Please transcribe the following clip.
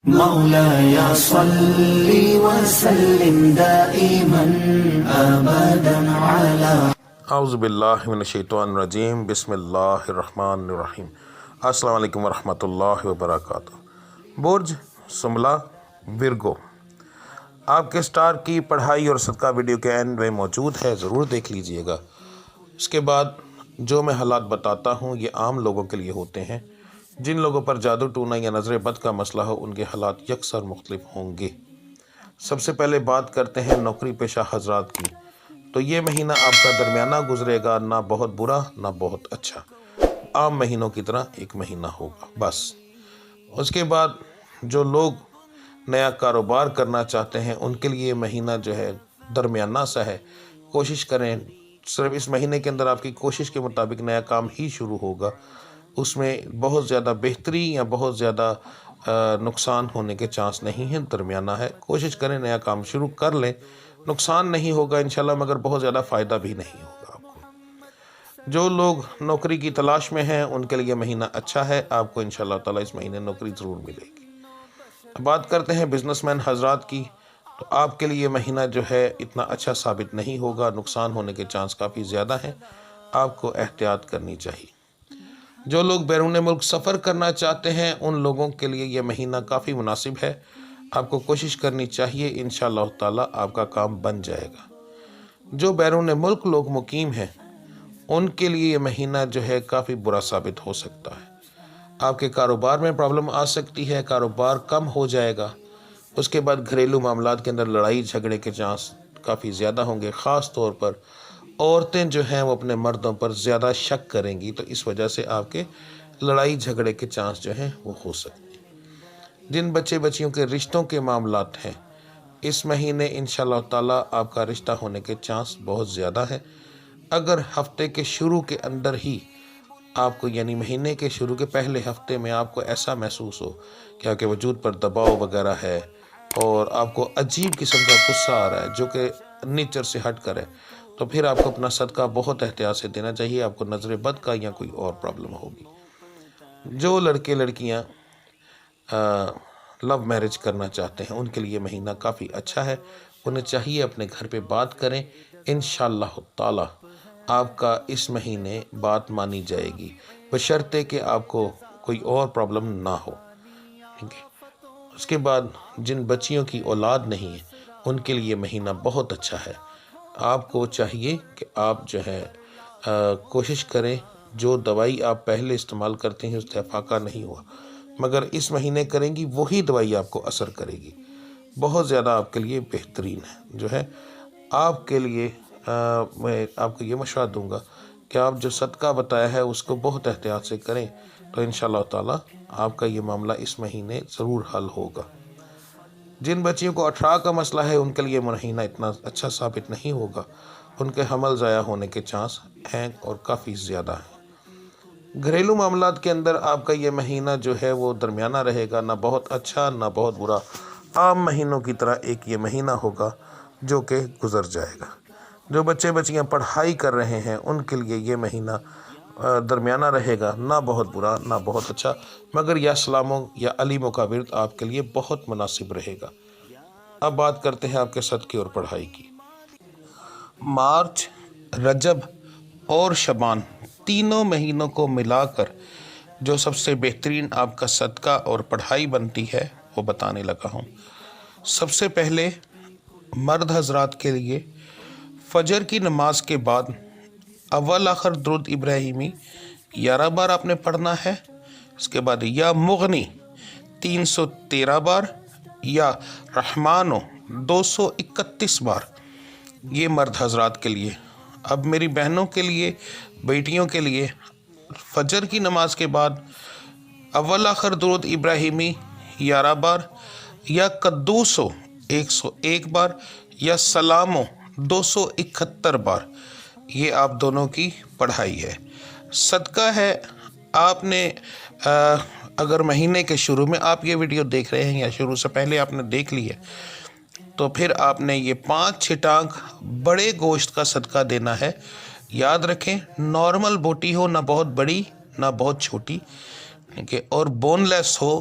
مولاي صل وسلم دائما ابدا على اعوذ باللہ من الشیطان الرجیم، بسم اللہ الرحمن الرحیم۔ السلام علیکم ورحمۃ اللہ وبرکاتہ۔ برج سنبلہ ورگو، آپ کے سٹار کی پڑھائی اور صدقہ ویڈیو کے اینڈ میں موجود ہے، ضرور دیکھ لیجئے گا۔ اس کے بعد جو میں حالات بتاتا ہوں یہ عام لوگوں کے لیے ہوتے ہیں۔ جن لوگوں پر جادو ٹونا یا نظر بد کا مسئلہ ہو ان کے حالات یکسر مختلف ہوں گے۔ سب سے پہلے بات کرتے ہیں نوکری پیشہ حضرات کی، تو یہ مہینہ آپ کا درمیانہ گزرے گا، نہ بہت برا نہ بہت اچھا، عام مہینوں کی طرح ایک مہینہ ہوگا بس۔ اس کے بعد جو لوگ نیا کاروبار کرنا چاہتے ہیں ان کے لیے مہینہ جو ہے درمیانہ سا ہے۔ کوشش کریں، صرف اس مہینے کے اندر آپ کی کوشش کے مطابق نیا کام ہی شروع ہوگا، اس میں بہت زیادہ بہتری یا بہت زیادہ نقصان ہونے کے چانس نہیں ہیں، درمیانہ ہے۔ کوشش کریں نیا کام شروع کر لیں، نقصان نہیں ہوگا انشاءاللہ، مگر بہت زیادہ فائدہ بھی نہیں ہوگا آپ کو۔ جو لوگ نوکری کی تلاش میں ہیں ان کے لیے مہینہ اچھا ہے، آپ کو انشاءاللہ تعالی اس مہینے نوکری ضرور ملے گی۔ بات کرتے ہیں بزنس مین حضرات کی، تو آپ کے لیے مہینہ جو ہے اتنا اچھا ثابت نہیں ہوگا، نقصان ہونے کے چانس کافی زیادہ ہیں، آپ کو احتیاط کرنی چاہیے۔ جو لوگ بیرون ملک سفر کرنا چاہتے ہیں ان لوگوں کے لیے یہ مہینہ کافی مناسب ہے، آپ کو کوشش کرنی چاہیے، انشاءاللہ تعالی آپ کا کام بن جائے گا۔ جو بیرون ملک لوگ مقیم ہیں ان کے لیے یہ مہینہ جو ہے کافی برا ثابت ہو سکتا ہے۔ آپ کے کاروبار میں پرابلم آ سکتی ہے، کاروبار کم ہو جائے گا۔ اس کے بعد گھریلو معاملات کے اندر لڑائی جھگڑے کے چانس کافی زیادہ ہوں گے، خاص طور پر عورتیں جو ہیں وہ اپنے مردوں پر زیادہ شک کریں گی، تو اس وجہ سے آپ کے لڑائی جھگڑے کے چانس جو ہیں وہ ہو سکتے ہیں۔ جن بچے بچیوں کے رشتوں کے معاملات ہیں اس مہینے انشاءاللہ تعالی آپ کا رشتہ ہونے کے چانس بہت زیادہ ہے۔ اگر ہفتے کے شروع کے اندر ہی آپ کو، یعنی مہینے کے شروع کے پہلے ہفتے میں آپ کو ایسا محسوس ہو کہ آپ کے وجود پر دباؤ وغیرہ ہے اور آپ کو عجیب قسم کا غصہ آ رہا ہے جو کہ نیچر سے ہٹ کر ہے، تو پھر آپ کو اپنا صدقہ بہت احتیاط سے دینا چاہیے، آپ کو نظر بد کا یا کوئی اور پرابلم ہوگی۔ جو لڑکے لڑکیاں لو میرج کرنا چاہتے ہیں ان کے لیے مہینہ کافی اچھا ہے، انہیں چاہیے اپنے گھر پہ بات کریں، انشاءاللہ تعالی آپ کا اس مہینے بات مانی جائے گی، بشرطے کہ آپ کو کوئی اور پرابلم نہ ہو، ٹھیک ہے۔ اس کے بعد جن بچیوں کی اولاد نہیں ہے ان کے لیے مہینہ بہت اچھا ہے، آپ کو چاہیے کہ آپ جو ہے کوشش کریں، جو دوائی آپ پہلے استعمال کرتے ہیں اس سے فائدہ نہیں ہوا مگر اس مہینے کریں گی وہی دوائی آپ کو اثر کرے گی، بہت زیادہ آپ کے لیے بہترین ہے۔ جو ہے آپ کے لیے میں آپ کو یہ مشورہ دوں گا کہ آپ جو صدقہ بتایا ہے اس کو بہت احتیاط سے کریں، تو انشاءاللہ تعالی آپ کا یہ معاملہ اس مہینے ضرور حل ہوگا۔ جن بچیوں کو 18 کا مسئلہ ہے ان کے لیے مہینہ اتنا اچھا ثابت نہیں ہوگا، ان کے حمل ضائع ہونے کے چانس ہیں اور کافی زیادہ ہیں۔ گھریلو معاملات کے اندر آپ کا یہ مہینہ جو ہے وہ درمیانہ رہے گا، نہ بہت اچھا نہ بہت برا، عام مہینوں کی طرح ایک یہ مہینہ ہوگا جو کہ گزر جائے گا۔ جو بچے بچیاں پڑھائی کر رہے ہیں ان کے لیے یہ مہینہ درمیانہ رہے گا، نہ بہت برا نہ بہت اچھا، مگر یا سلاموں یا علیموں کا ورد آپ کے لیے بہت مناسب رہے گا۔ اب بات کرتے ہیں آپ کے صدقے اور پڑھائی کی۔ مارچ، رجب اور شعبان تینوں مہینوں کو ملا کر جو سب سے بہترین آپ کا صدقہ اور پڑھائی بنتی ہے وہ بتانے لگا ہوں۔ سب سے پہلے مرد حضرات کے لیے فجر کی نماز کے بعد اول آخر درود ابراہیمی 11 بار آپ نے پڑھنا ہے، اس کے بعد یا مغنی 313 بار، یا رحمانو 231 بار، یہ مرد حضرات کے لیے۔ اب میری بہنوں کے لیے، بیٹیوں کے لیے فجر کی نماز کے بعد اول آخر درود ابراہیمی 11 بار، یا قدوسو 101 بار، یا سلامو 271 بار، یہ آپ دونوں کی پڑھائی ہے۔ صدقہ ہے، آپ نے اگر مہینے کے شروع میں آپ یہ ویڈیو دیکھ رہے ہیں یا شروع سے پہلے آپ نے دیکھ لی ہے تو پھر آپ نے یہ 5 چھٹانک بڑے گوشت کا صدقہ دینا ہے۔ یاد رکھیں نارمل بوٹی ہو، نہ بہت بڑی نہ بہت چھوٹی، اور بون لیس ہو،